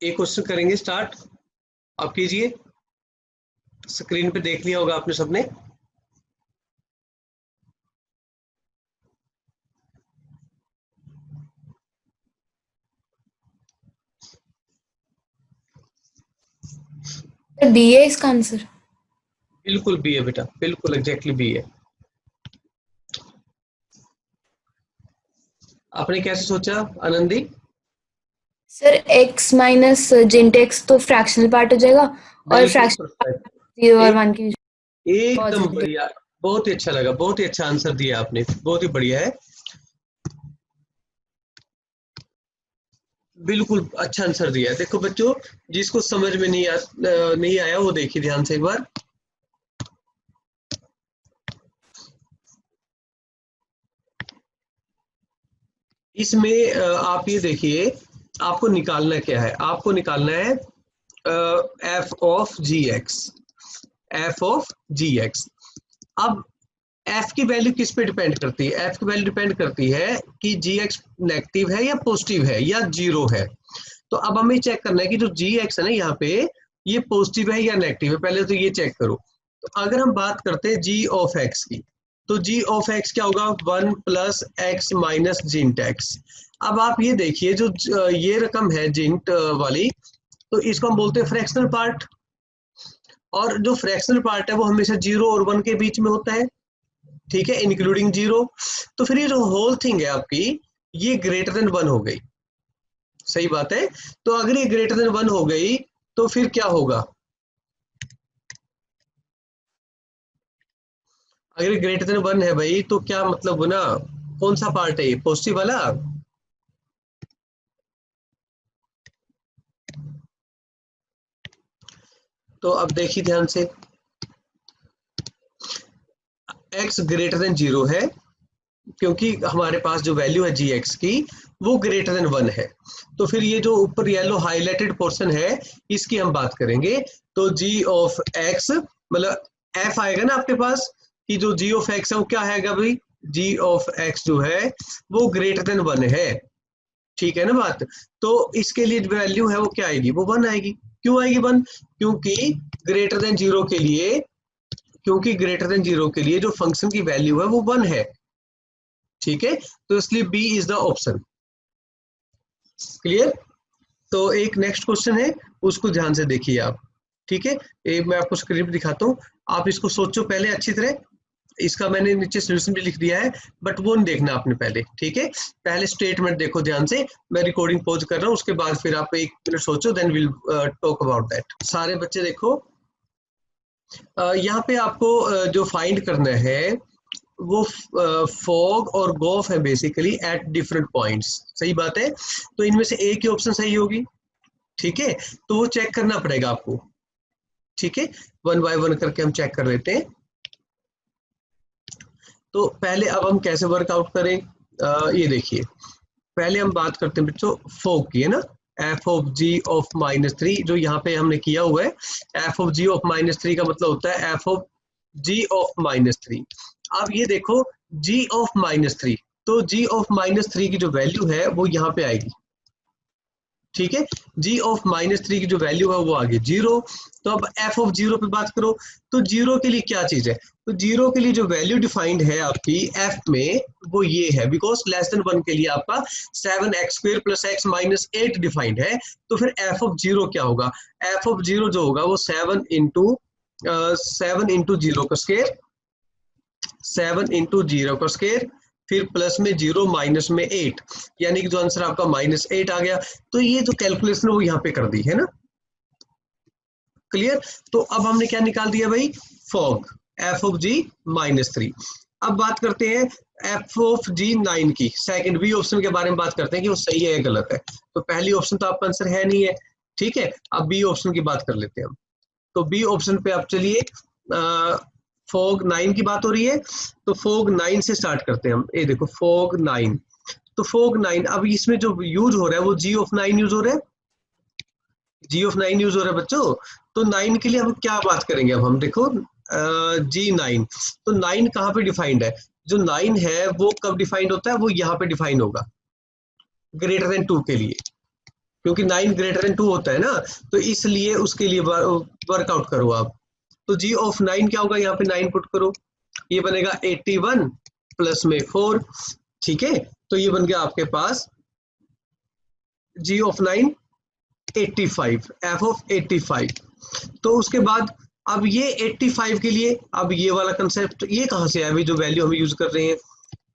एक क्वेश्चन करेंगे स्टार्ट। आप कीजिए, स्क्रीन पे देख लिया होगा आपने सबने। बी है इसका आंसर। बिल्कुल बी है बेटा, बिल्कुल एग्जैक्टली बी है। आपने कैसे सोचा आनंदी? सर x माइनस जिंट एक्स तो फ्रैक्शनल पार्ट हो जाएगा और बिल्कुल फ्रैक्शनल पार्ट परफेक्ट, 0 और एक 1 के बीच एकदम पॉजिटिव। बढ़िया, बहुत ही अच्छा लगा, बहुत ही अच्छा आंसर दिया आपने, बहुत ही बढ़िया है, बिल्कुल अच्छा आंसर दिया है। देखो बच्चों, जिसको समझ में नहीं आया वो देखिए ध्यान से एक बार। इसमें आप ये देखिए, आपको निकालना क्या है, आपको निकालना है F of G X, F of G X. अब एफ की वैल्यू किस पे डिपेंड करती है? एफ की वैल्यू डिपेंड करती है कि जी एक्स नेगेटिव है या पॉजिटिव है या जीरो है। तो अब हमें चेक करना है कि जो जी एक्स है ना यहाँ पे, ये पॉजिटिव है या नेगेटिव है, पहले तो ये चेक करो। तो अगर हम बात करते हैं जी ऑफ एक्स की, तो जी ऑफ एक्स क्या होगा? 1 प्लस एक्स माइनस जिंट एक्स। अब आप ये देखिए, जो ये रकम है जिंट वाली, तो इसको हम बोलते हैं फ्रैक्शनल पार्ट, और जो फ्रैक्शनल पार्ट है वो हमेशा 0 और 1 के बीच में होता है, ठीक है, इंक्लूडिंग 0। तो फिर ये जो होल थिंग है आपकी, ये ग्रेटर देन 1 हो गई, सही बात है। तो अगर ये ग्रेटर देन 1 हो गई तो फिर क्या होगा? अगर ये ग्रेटर देन 1 है भाई, तो क्या मतलब ना, कौन सा पार्ट है ये, पॉजिटिव वाला? तो अब देखिए ध्यान से, x ग्रेटर देन 0 है, क्योंकि हमारे पास जो वैल्यू है जी एक्स की, वो ग्रेटर देन 1 है। तो फिर ये जो ऊपर येलो हाईलाइटेड पोर्शन है, इसकी हम बात करेंगे। तो जी ऑफ एक्स मतलब एफ आएगा ना आपके पास, कि जो जी ऑफ एक्स है वो क्या आएगा भाई? जी ऑफ एक्स जो है वो ग्रेटर देन 1 है, ठीक है ना बात? तो इसके लिए वैल्यू है वो क्या आएगी? वो 1 आएगी। क्यों आएगी 1? क्योंकि ग्रेटर देन जीरो के लिए, क्योंकि ग्रेटर देन जीरो के लिए जो फंक्शन की वैल्यू है वो 1 है, ठीक है। तो इसलिए B is the option. Clear? तो एक नेक्स्ट क्वेश्चन है, उसको ध्यान से देखिए आप, ठीक है। एक मैं आपको स्क्रिप्ट दिखाता हूँ, आप इसको सोचो पहले अच्छी तरह। इसका मैंने नीचे सोल्यूशन भी लिख दिया है, बट वो नहीं देखना आपने पहले, ठीक है। पहले स्टेटमेंट देखो ध्यान से, मैं रिकॉर्डिंग पॉज कर रहा हूँ, उसके बाद फिर आप 1 मिनट सोचो, then will talk about that. सारे बच्चे देखो, यहाँ पे आपको जो फाइंड करना है वो फॉग और गोफ है बेसिकली एट डिफरेंट पॉइंट्स, सही बात है। तो इनमें से एक ही ऑप्शन सही होगी, ठीक है। तो वो चेक करना पड़ेगा आपको, ठीक है। 1 बाय 1 करके हम चेक कर लेते हैं। तो पहले अब हम कैसे वर्कआउट करें, ये देखिए, पहले हम बात करते हैं बच्चों फॉग की, है ना। एफ ऑफ जी ऑफ -3 जो यहाँ पे हमने किया हुआ है, एफ ऑफ जी ऑफ -3 का मतलब होता है एफ ऑफ जी ऑफ -3। अब ये देखो, जी ऑफ -3, तो जी ऑफ -3 की जो वैल्यू है वो यहाँ पे आएगी, ठीक है। जी ऑफ -3 की जो वैल्यू है वो आ गई 0। तो अब एफ ऑफ 0 पे बात करो, तो 0 के लिए क्या चीज है? तो 0 के लिए जो वैल्यू डिफाइंड है आपकी एफ में, वो ये है, बिकॉज लेस देन 1 के लिए आपका 7x² + x - 8 डिफाइंड है। तो फिर एफ ऑफ 0 क्या होगा? एफ ऑफ 0 जो होगा वो 7 इंटू 0 का स्क्वायर, 7 इंटू 0 का स्क्वायर, फिर प्लस में 0 माइनस में 8, यानी कि जो आंसर आपका -8 आ गया। तो ये जो कैलकुलेशन वो यहाँ पे कर दी है ना, क्लियर? तो अब हमने क्या निकाल दिया भाई? फॉग, एफ ऑफ जी -3। अब बात करते हैं एफ ऑफ जी 9 की, सेकंड बी ऑप्शन के बारे में बात करते हैं कि वो सही है या गलत है। तो पहली ऑप्शन तो आपका आंसर है नहीं है, ठीक है। अब बी ऑप्शन की बात कर लेते हैं हम। तो बी ऑप्शन पे आप चलिए, फोग 9 की बात हो रही है, तो फोग 9 से स्टार्ट करते हैं हम। ये देखो फोग 9, तो फोग 9, अब इसमें जो यूज हो रहा है वो जी ऑफ 9 यूज हो रहा है, जी ऑफ 9 यूज हो रहा है बच्चों। तो 9 के लिए हम क्या बात करेंगे? अब हम देखो जी 9, तो 9 कहाँ पे डिफाइंड है? जो 9 है वो कब डिफाइंड होता है? वो यहाँ पे डिफाइंड होगा ग्रेटर देन 2 के लिए, क्योंकि 9 ग्रेटर देन 2 होता है ना, तो इसलिए उसके लिए वर्कआउट करो आप। तो g ऑफ 9 क्या होगा, यहाँ पे 9 पुट करो, ये बनेगा 81 प्लस में 4, ठीक है। तो ये बन गया आपके पास g ऑफ 9 85, f ऑफ 85। तो उसके बाद अब ये 85 के लिए अब ये वाला कंसेप्ट ये कहाँ से आया, जो वैल्यू हम यूज कर रहे हैं,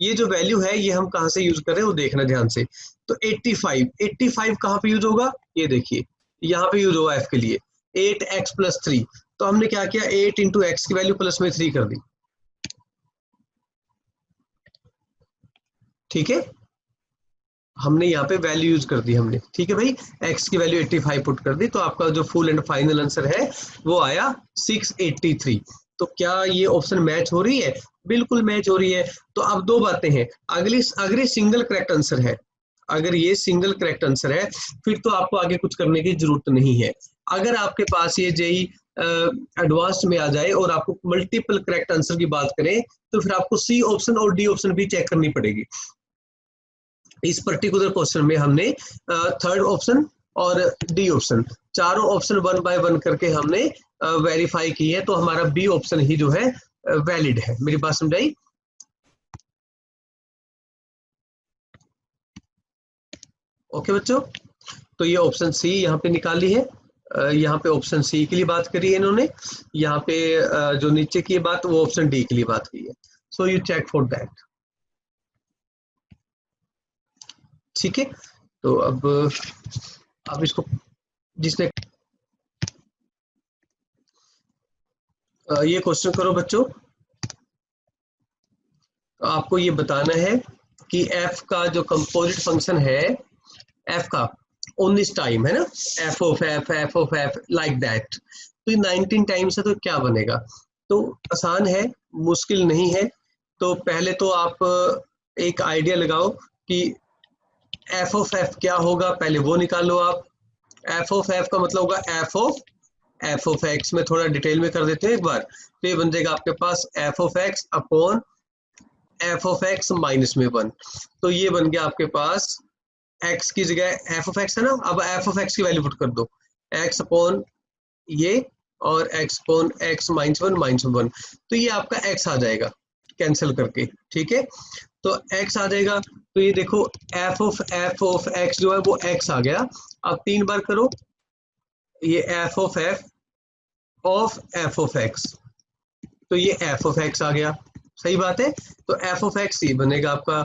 ये जो वैल्यू है ये हम कहाँ से यूज कर रहे हैं वो देखना ध्यान से। तो 85 कहाँ पे यूज होगा, ये देखिए यहाँ पे यूज होगा f के लिए 8x प्लस 3। तो हमने क्या किया, 8 इंटू एक्स की वैल्यू प्लस में 3 कर दी, ठीक है, हमने यहाँ पे वैल्यू यूज कर दी हमने, ठीक है भाई, x की वैल्यू 85 पुट कर दी, तो आपका जो फुल एंड फाइनल आंसर है वो आया 683। तो क्या ये ऑप्शन मैच हो रही है, बिल्कुल मैच हो रही है। तो अब दो बातें हैं, अगर ये सिंगल करेक्ट आंसर है, अगर ये सिंगल करेक्ट आंसर है फिर तो आपको आगे कुछ करने की जरूरत नहीं है। अगर आपके पास ये जेई एडवांस में आ जाए और आपको मल्टीपल करेक्ट आंसर की बात करें तो फिर आपको सी ऑप्शन और डी ऑप्शन भी चेक करनी पड़ेगी। इस पर्टिकुलर क्वेश्चन में हमने थर्ड ऑप्शन और डी ऑप्शन चारों ऑप्शन 1 बाय 1 करके हमने वेरीफाई की है, तो हमारा बी ऑप्शन ही जो है वैलिड है। मेरी बात समझाई? ओके बच्चों, तो ये ऑप्शन सी यहाँ पे निकाली है, यहाँ पे ऑप्शन सी के लिए बात करी है इन्होंने, यहाँ पे जो नीचे की बात वो ऑप्शन डी के लिए बात की है। So you check for that, ठीक है। तो अब इसको जिसने ये क्वेश्चन करो बच्चों, तो आपको ये बताना है कि f का जो कंपोजिट फंक्शन है, f का 19 टाइम है ना, f of f like that, तो 19 टाइम्स है तो क्या बनेगा। तो आसान है, मुश्किल नहीं है। तो पहले तो आप एक आइडिया लगाओ कि f ऑफ f क्या होगा, पहले वो निकालो आप। f ऑफ f का मतलब होगा f ऑफ x में थोड़ा डिटेल में कर देते हैं एक बार, तो ये बन जाएगा आपके पास f of x upon f of x minus में 1। तो ये बन गया आपके पास x की जगह f ऑफ x है ना, अब f ऑफ x की वैल्यू पुट कर दो, x अपॉन ये और x अपॉन x माइनस 1, तो ये आपका x आ जाएगा कैंसिल करके, ठीक है। तो x आ जाएगा, तो ये देखो f ऑफ x जो है वो x आ गया। अब 3 बार करो, ये f ऑफ x, तो ये f ऑफ x आ गया, सही बात है। तो f ऑफ x ये बनेगा आपका,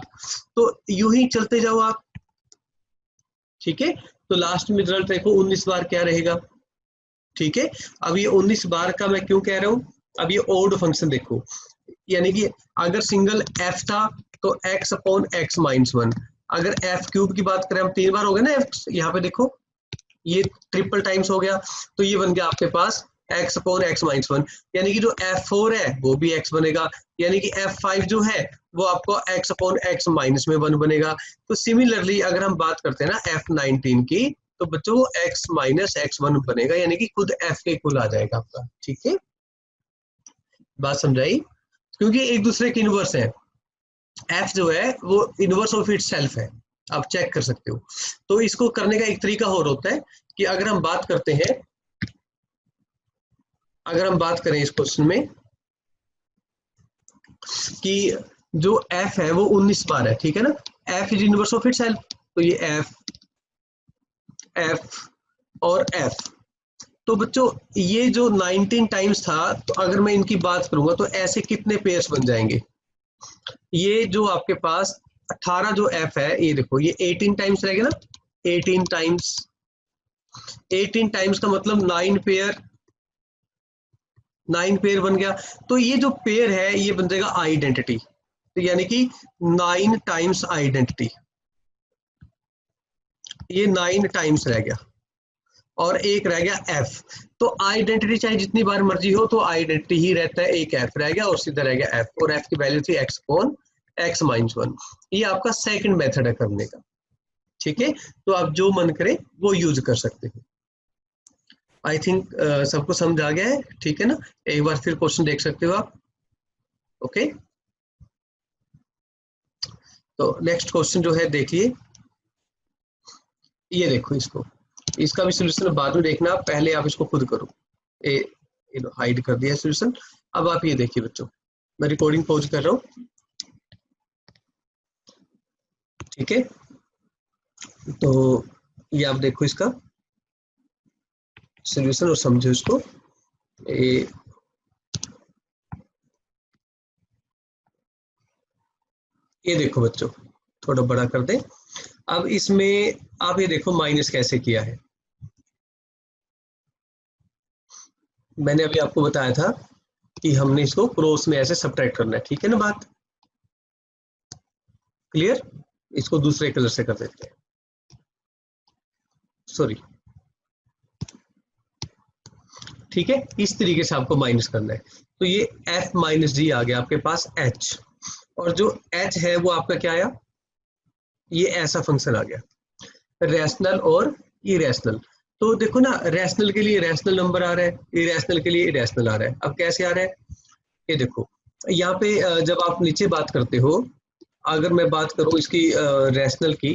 तो यूं ही चलते जाओ आप, ठीक है। तो लास्ट में रिजल्ट देखो 19 बार क्या रहेगा, ठीक है। अब ये 19 बार का मैं क्यों कह रहा हूँ, अब ये ओड फंक्शन देखो, यानी कि अगर सिंगल f था तो x अपॉन x माइनस 1, अगर f क्यूब की बात करें हम 3 बार हो गया ना f, यहाँ पे देखो ये ट्रिपल टाइम्स हो गया, तो ये बन गया आपके पास x अपॉन x माइनस 1, यानी कि जो f4 है वो भी x बनेगा, यानी कि f5 जो है वो आपको x अपॉन x माइनस में 1 बनेगा। तो सिमिलरली अगर हम बात करते हैं ना f19 की, तो बच्चों वो x माइनस x1 बनेगा, यानी कि खुद f के इक्वल आ जाएगा आपका, ठीक है। बात समझाई? क्योंकि एक दूसरे के इनवर्स है, f जो है वो इनवर्स ऑफ इट सेल्फ है, आप चेक कर सकते हो। तो इसको करने का एक तरीका और होता है कि अगर हम बात करते हैं, अगर हम बात करें इस क्वेश्चन में कि जो f है वो 19 बार है, ठीक है ना, f is inverse of it self, तो ये f और f, तो बच्चों ये जो 19 टाइम्स था, तो अगर मैं इनकी बात करूंगा तो ऐसे कितने पेयर्स बन जाएंगे, ये जो आपके पास 18 जो f है, ये देखो ये 18 टाइम्स रहेगा ना, 18 टाइम्स, 18 टाइम्स का मतलब 9 पेयर बन गया। तो ये जो पेयर है ये बन जाएगा आइडेंटिटी, तो यानी कि 9 टाइम्स आइडेंटिटी, ये 9 टाइम्स रह गया और एक रह गया f। तो आइडेंटिटी चाहे जितनी बार मर्जी हो तो आइडेंटिटी ही रहता है, एक f रह गया और सीधा रह गया f, और f की वैल्यू थी x अपॉन x माइनस 1। ये आपका सेकंड मेथड है करने का, ठीक है। तो आप जो मन करे वो यूज कर सकते हैं। आई थिंक सबको समझ आ गया है, ठीक है ना। एक बार फिर क्वेश्चन देख सकते हो आप, ओके। तो नेक्स्ट क्वेश्चन जो है देखिए, ये देखो इसको, इसका भी सोल्यूशन बाद में देखना, पहले आप इसको खुद करो। हाइड कर दिया सोल्यूशन। अब आप ये देखिए बच्चों, मैं रिकॉर्डिंग पॉज कर रहा हूँ, ठीक है। तो ये आप देखो इसका सोल्यूशन और समझो इसको। ये देखो बच्चों, थोड़ा बड़ा कर दे। अब इसमें आप ये देखो माइनस कैसे किया है। मैंने अभी आपको बताया था कि हमने इसको क्रॉस में ऐसे सब्ट्रैक्ट करना है, ठीक है ना बात क्लियर। इसको दूसरे कलर से कर देते हैं, सॉरी, ठीक है। इस तरीके से आपको माइनस करना है। तो ये f माइनस जी आ गया आपके पास h, और जो h है वो आपका क्या आया, ये ऐसा फंक्शन आ गया, रैशनल और इरेशनल। तो देखो ना, रैशनल के लिए रैशनल नंबर आ रहा है, इरेशनल के लिए इरेशनल आ रहा है। अब कैसे आ रहा है, ये देखो यहाँ पे जब आप नीचे बात करते हो, अगर मैं बात करूं इसकी रैशनल की,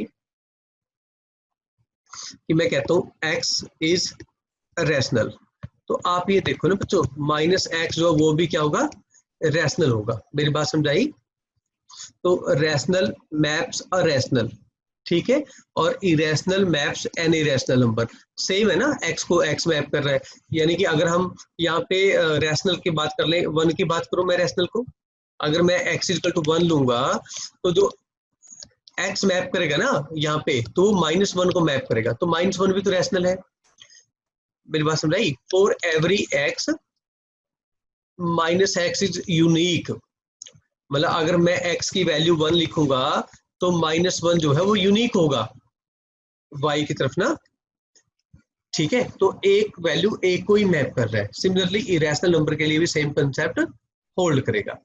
कि मैं कहता हूं x इज रैशनल, तो आप ये देखो ना बच्चों, माइनस एक्स जो वो भी क्या होगा, रैशनल होगा। मेरी बात समझाई। तो रैशनल मैप्स अरैशनल, ठीक है, और irrational maps an irrational number. Same है ना, x को x मैप कर रहा है, यानी कि अगर हम यहाँ पे रैशनल की बात कर लें, 1 की बात करूं मैं रैशनल को, अगर मैं x इक्वल टू 1 लूंगा, तो जो x मैप करेगा ना यहाँ पे, तो -1 को मैप करेगा, तो -1 भी तो रैशनल है। मेरी बात समझाई। For every x -x is unique, मतलब अगर मैं x की वैल्यू 1 लिखूंगा तो -1 जो है वो यूनिक होगा y की तरफ ना, ठीक है। तो एक वैल्यू एक को ही मैप कर रहा है। सिमिलरली इरेशनल नंबर के लिए भी सेम कंसेप्ट होल्ड करेगा।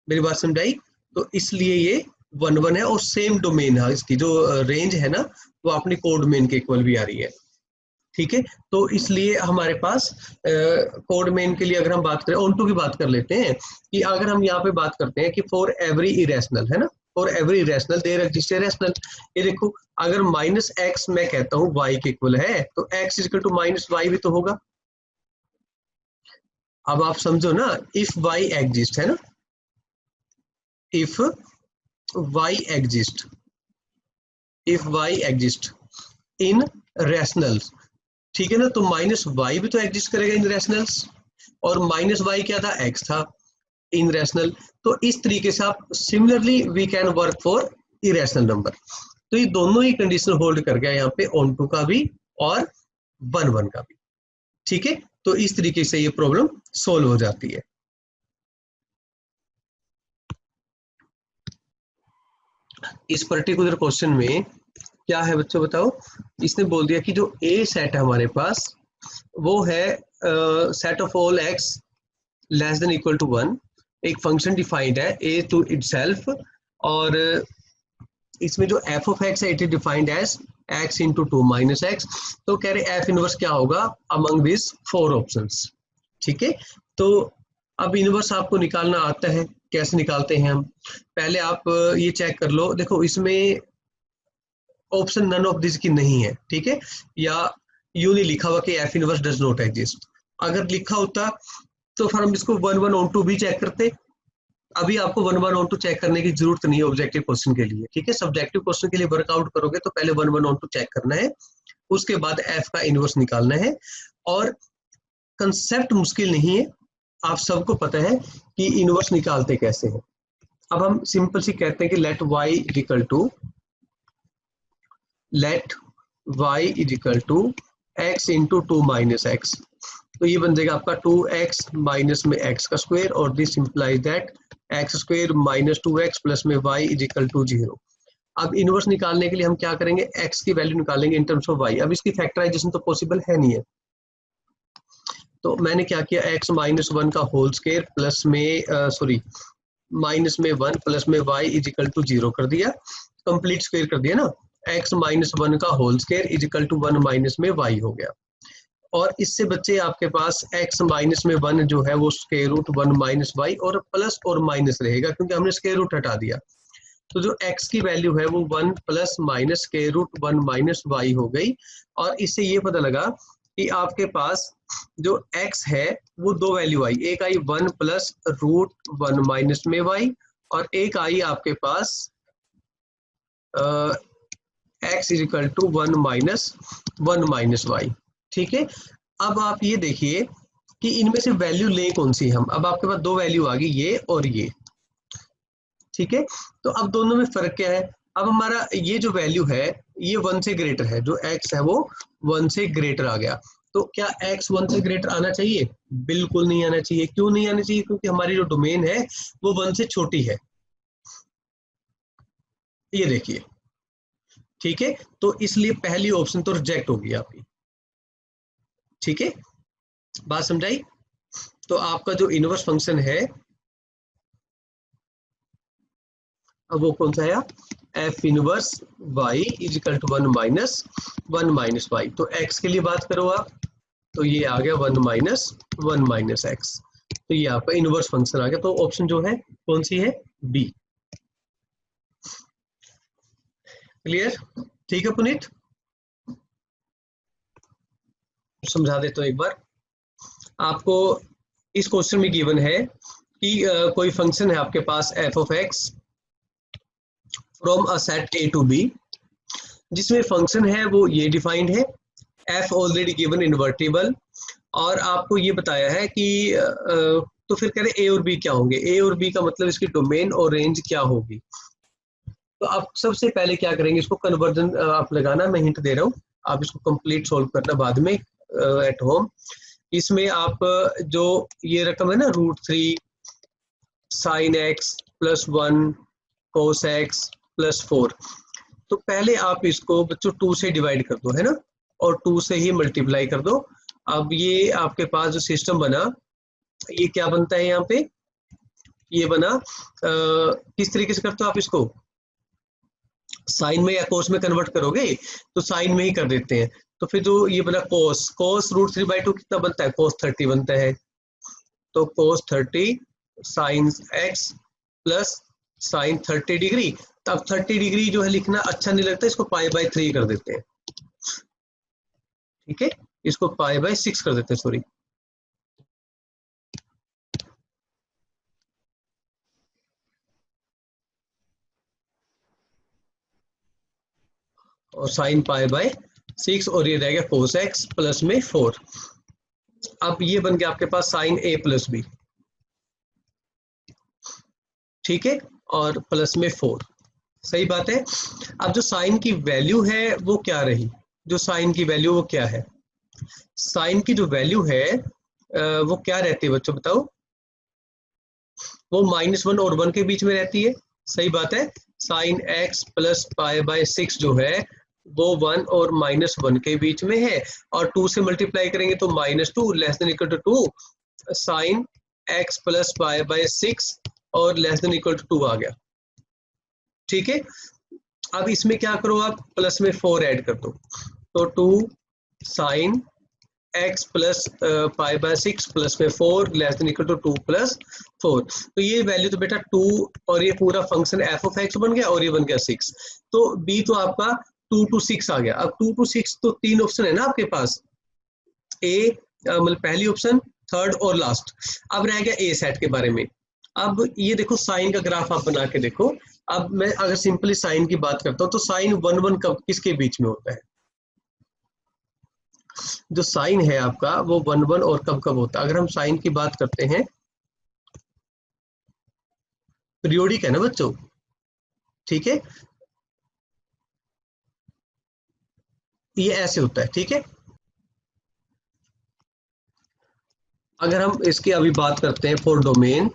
मेरी बात समझाई। तो इसलिए ये 1 1 है, और सेम डोमेन है, इसकी जो रेंज है ना वो अपनी कोडोमेन के इक्वल भी आ रही है, ठीक है। तो इसलिए हमारे पास कोडमेन के लिए अगर हम बात करें, ऑन की बात कर लेते हैं, कि अगर हम यहाँ पे बात करते हैं कि फॉर एवरी इरेशनल है ना, for every irrational there exist rational. ये देखो, अगर -x मैं कहता हूँ y के इक्वल है, तो x इक्वल टू -y भी तो होगा। अब आप समझो ना, इफ y एग्जिस्ट है ना, if y exist, if y exist in rationals, ठीक है ना, तो -y भी तो एग्जिस्ट करेगा इन रैशनल्स, और -y क्या था, x था इन रैशनल। तो इस तरीके से आप similarly we can work for irrational number. तो ये दोनों ही कंडीशन होल्ड कर गया यहाँ पे, ऑन टू का भी और 1 1 का भी, ठीक है। तो इस तरीके से ये प्रॉब्लम सोल्व हो जाती है। इस पर्टिकुलर क्वेश्चन में क्या है बच्चों बताओ, इसने बोल दिया कि जो ए सेट है हमारे पास वो है set of all x less than equal to 1, एक फंक्शन डिफाइंड है a टू इटसेल्फ, और इसमें जो f ऑफ x है it is defined as x into 2 minus X. तो कह रहे f इनवर्स क्या होगा अमंग दिस 4 ऑप्शंस, ठीक है। तो अब इनवर्स आपको निकालना आता है, कैसे निकालते हैं हम, पहले आप ये चेक कर लो। देखो इसमें ऑप्शन नन ऑफ दिस की नहीं है, ठीक है, या यूं नहीं लिखा हुआ कि f inverse does not exist. अगर लिखा होता तो फिर हम इसको 1 1 ऑन 2 भी चेक करते। अभी आपको 1 1 ऑन 2 चेक करने की जरूरत नहीं है ऑब्जेक्टिव क्वेश्चन के लिए, ठीक है। सब्जेक्टिव क्वेश्चन के लिए वर्कआउट करोगे तो पहले 1 1 ऑन 2 चेक करना है, उसके बाद f का इनवर्स निकालना है। और कंसेप्ट मुश्किल नहीं है, आप सबको पता है कि इनवर्स निकालते कैसे हैं। अब हम सिंपल सी कहते हैं कि let y equal to, let y equal to x into 2 minus X. तो ये बन जाएगा आपका 2x माइनस में x का स्क्वायर, और this implies that x square minus 2x plus में y इक्वल टू 0। अब इनवर्स निकालने के लिए हम क्या करेंगे, x की वैल्यू निकालेंगे इन टर्म्स ऑफ y। अब इसकी फैक्टराइजेशन तो पॉसिबल है नहीं है, तो मैंने क्या किया, x माइनस 1 का होल स्क्वायर प्लस में सॉरी माइनस में 1 प्लस में y इक्वल टू 0 कर दिया, कंप्लीट स्क्वायर कर दिया ना। x माइनस 1 का whole square equal to 1 minus में y हो गया, और इससे बच्चे आपके पास x माइनस में 1 जो है वो स्क्वायर रूट 1 माइनस वाई, और प्लस और माइनस रहेगा क्योंकि हमने स्क्वायर रूट हटा दिया। तो जो x की वैल्यू है वो 1 प्लस माइनस के रूट 1 माइनस वाई हो गई। और इससे ये पता लगा कि आपके पास जो x है वो दो वैल्यू आई, एक आई 1 प्लस रूट 1 माइनस में y, और एक आई आपके पास x is equal to 1 minus Y. ठीक है, अब आप ये देखिए कि इनमें से वैल्यू ले कौन सी हम। अब आपके पास दो वैल्यू आ गई, ये और ये। ठीक है, तो अब दोनों में फर्क क्या है। अब हमारा ये जो वैल्यू है ये 1 से ग्रेटर है, जो x है वो 1 से ग्रेटर आ गया। तो क्या x 1 से ग्रेटर आना चाहिए? बिल्कुल नहीं आना चाहिए। क्यों नहीं आना चाहिए? क्योंकि हमारी जो डोमेन है वो 1 से छोटी है, ये देखिए। ठीक है, तो इसलिए पहली ऑप्शन तो रिजेक्ट होगी आपकी। ठीक है, बात समझाई? तो आपका जो इनवर्स फंक्शन है अब वो कौन सा है, F inverse Y is equal to 1 minus Y. तो एक्स के लिए बात करो आप, तो ये आ गया 1 माइनस एक्स। तो ये आपका इनवर्स फंक्शन आ गया। तो ऑप्शन जो है कौन सी है? बी। क्लियर? ठीक है पुनीत, समझा देता हूं एक बार आपको। इस क्वेश्चन में गिवन है कि कोई फंक्शन है आपके पास f of x from a set a to b, जिसमें फंक्शन है वो ये डिफाइंड है, एफ ऑलरेडी गिवन इन्वर्टिबल, और आपको ये बताया है कि तो फिर कह रहे ए और बी क्या होंगे। ए और बी का मतलब इसकी डोमेन और रेंज क्या होगी। तो आप सबसे पहले क्या करेंगे, इसको कन्वर्जन आप लगाना, मैं हिंट दे रहा हूँ, आप इसको कंप्लीट सॉल्व करना बाद में एट होम। इसमें आप जो ये रकम है ना √3 sine x plus 1 cos x plus 4, तो पहले आप इसको बच्चों 2 से डिवाइड कर दो, है ना, और 2 से ही मल्टीप्लाई कर दो। अब ये आपके पास जो सिस्टम बना, ये क्या बनता है यहाँ पे, ये बना किस तरीके से करते हो आप इसको, साइन में या कोस में कन्वर्ट करोगे तो साइन में ही कर देते हैं। तो फिर जो ये बना कोस √3/2 कितना बनता है, कोस 30 बनता है। तो कोस 30 sine x plus sign 30 degree. तब 30 डिग्री जो है लिखना अच्छा नहीं लगता, इसको π/3 कर देते हैं। ठीक है, इसको π/6 कर देते हैं, सॉरी। और साइन π/6, और ये रहेगा कोस एक्स प्लस में 4। अब ये बन गया आपके पास साइन a प्लस बी। ठीक है, और प्लस में 4, सही बात है। अब जो साइन की वैल्यू है वो क्या रही, जो साइन की वैल्यू वो क्या है, साइन की जो वैल्यू है वो क्या रहती है बच्चों, बताओ। वो -1 और 1 के बीच में रहती है, सही बात है। साइन एक्स प्लस π/6 जो है वो 1 और -1 के बीच में है, और 2 से मल्टीप्लाई करेंगे तो -2 less than equal to 2 sine x plus π/6 और लेस देन इक्वल टू 2 आ गया। ठीक है, अब इसमें क्या करो आप, प्लस में 4 ऐड कर दो, तो 2 साइन एक्स प्लस π/6 प्लस में 4 लेस देन इक्वल टू 2 + 4। तो ये वैल्यू तो बेटा 2, और ये पूरा फंक्शन एफ ऑफ एक्स बन गया, और ये बन गया 6। तो बी तो आपका 2 to 6 आ गया। अब 2 to 6 तो 3 ऑप्शन है ना आपके पास, ए मतलब पहली ऑप्शन, थर्ड और लास्ट। अब रह गया ए सेट के बारे में। अब ये देखो साइन का ग्राफ आप बना के देखो। अब मैं अगर सिंपली साइन की बात करता हूँ तो साइन 1 कब किसके बीच में होता है, जो साइन है आपका वो 1 और कब कब होता है। अगर हम साइन की बात करते हैं, पीरियोडिक है ना बच्चों, ठीक है, ये ऐसे होता है। ठीक है, अगर हम इसकी अभी बात करते हैं फॉर डोमेन,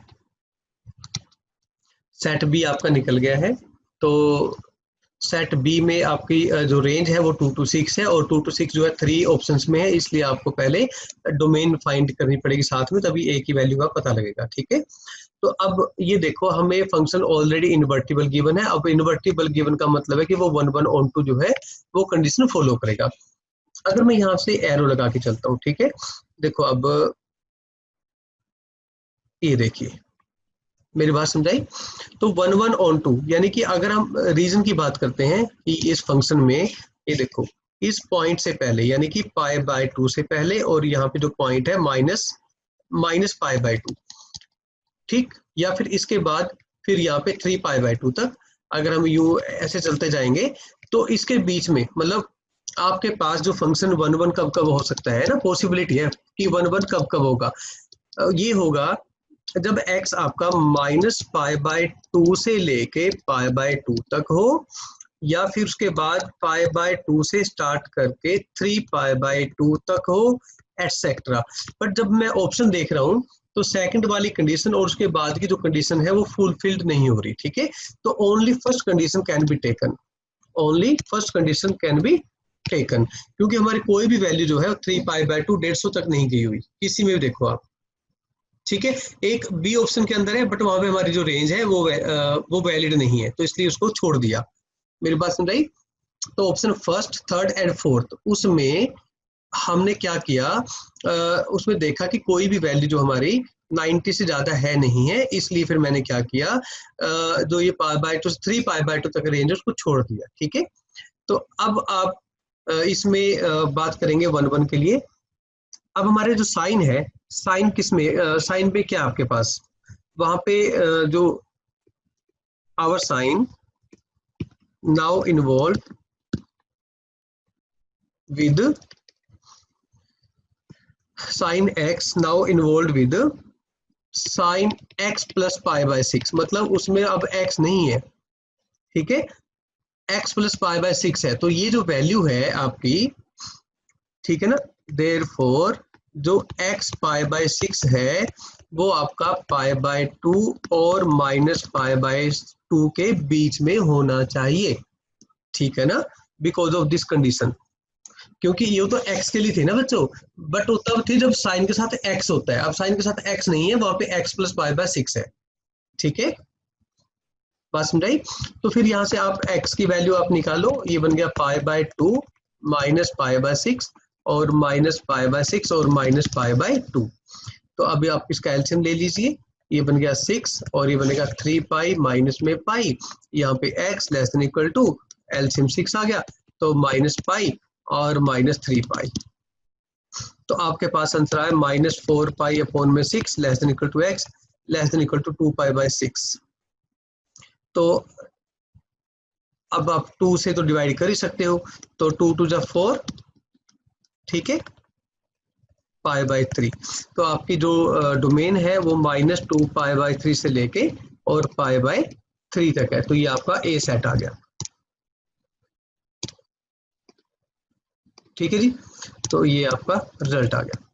सेट बी आपका निकल गया है। तो सेट बी में आपकी जो रेंज है वो 2 to 6 है, और 2 to 6 जो है 3 ऑप्शंस में है, इसलिए आपको पहले डोमेन फाइंड करनी पड़ेगी साथ में, तभी ए की वैल्यू का पता लगेगा। ठीक है, तो अब ये देखो हमें फंक्शन ऑलरेडी इन्वर्टिबल गिवन है। अब इन्वर्टिबल गिवन का मतलब है कि वो 1 1 on 2 जो है वो कंडीशन फॉलो करेगा। अगर मैं यहाँ से एरो लगा के चलता हूँ, ठीक है, देखो अब ये देखिए, मेरी बात समझाई? तो 1 1 ऑन 2 यानी कि अगर हम रीजन की बात करते हैं कि इस फंक्शन में ये देखो इस पॉइंट से पहले यानी कि पाई बाय 2 से पहले और यहाँ पे जो पॉइंट है माइनस पाई बाय 2, ठीक, या फिर इसके बाद फिर यहाँ पे 3 पाई बाय 2 तक अगर हम यू ऐसे चलते जाएंगे तो इसके बीच में मतलब आपके पास जो फंक्शन 1 1 कब कब हो सकता है ना, पॉसिबिलिटी है कि 1 1 कब कब होगा। ये होगा जब x आपका माइनस पाई बाय 2 से लेके पाई बाय 2 तक हो, या फिर उसके बाद पाई बाय 2 से स्टार्ट करके 3 पाई बाय 2 तक हो, एटसेट्रा। बट जब मैं ऑप्शन देख रहा हूँ तो सेकंड वाली कंडीशन और उसके बाद की जो कंडीशन है वो फुलफिल्ड नहीं हो रही, ठीक है। तो only first condition can be taken, only first condition can be taken, क्योंकि हमारी कोई भी वैल्यू जो है 3 पाई बाय 2 150 तक नहीं गई हुई किसी में भी, देखो आप, ठीक है। एक बी ऑप्शन के अंदर है बट वहां पे हमारी जो रेंज है वो वैलिड नहीं है, तो इसलिए उसको छोड़ दिया। मेरी बात समझाई? तो option first, third and fourth उसमें हमने क्या किया, उसमें देखा कि कोई भी वैल्यू जो हमारी 90 से ज्यादा है नहीं है, इसलिए फिर मैंने क्या किया, जो ये पाई बाय 2 3 पाई बाय 2 तक रेंज है उसको छोड़ दिया, ठीक है। तो अब आप इसमें बात करेंगे 1 1 के लिए। अब हमारे जो साइन है, साइन किस में, साइन पे क्या आपके पास वहां पे जो our sine now involve with sine X now involve with sine x plus pi by 6, मतलब उसमें अब एक्स नहीं है, ठीक है, एक्स प्लस पाई बाय 6 है। तो ये जो वैल्यू है आपकी, ठीक है ना, देयरफॉर जो x पाई बाय 6 है वो आपका पाई बाय 2 और माइनस पाई बाय 2 के बीच में होना चाहिए, ठीक है ना, बिकॉज ऑफ दिस कंडीशन। क्योंकि ये तो x के लिए थी ना बच्चों, बट वो तब थी जब साइन के साथ x होता है, अब साइन के साथ x नहीं है, वहां पे x प्लस पाई बाय 6 है, ठीक है, बात समझाई? तो फिर यहाँ से आप x की वैल्यू आप निकालो, ये बन गया pi by 2 minus pi by 6 और माइनस पाई बाय 6 और माइनस पाई बाय 2। तो अभी आप इसका एलसीएम ले लीजिए, ये बन गया 6 और ये बनेगा 3 पाई माइनस में पाई, यहाँ पे x less than equal to LCM 6 आ गया, तो माइनस पाई और माइनस 3 पाई। तो आपके पास आंसर आया माइनस 4 पाई अपॉन में 6 less than equal to x less than equal to 2 pi by 6। तो अब आप 2 से तो डिवाइड कर ही सकते हो, तो 2 2 जा 4, ठीक है, पाई बाय 3। तो आपकी जो डोमेन है वो माइनस 2 पाई बाय 3 से लेके और पाई बाय 3 तक है, तो ये आपका ए सेट आ गया, ठीक है जी। तो ये आपका रिजल्ट आ गया।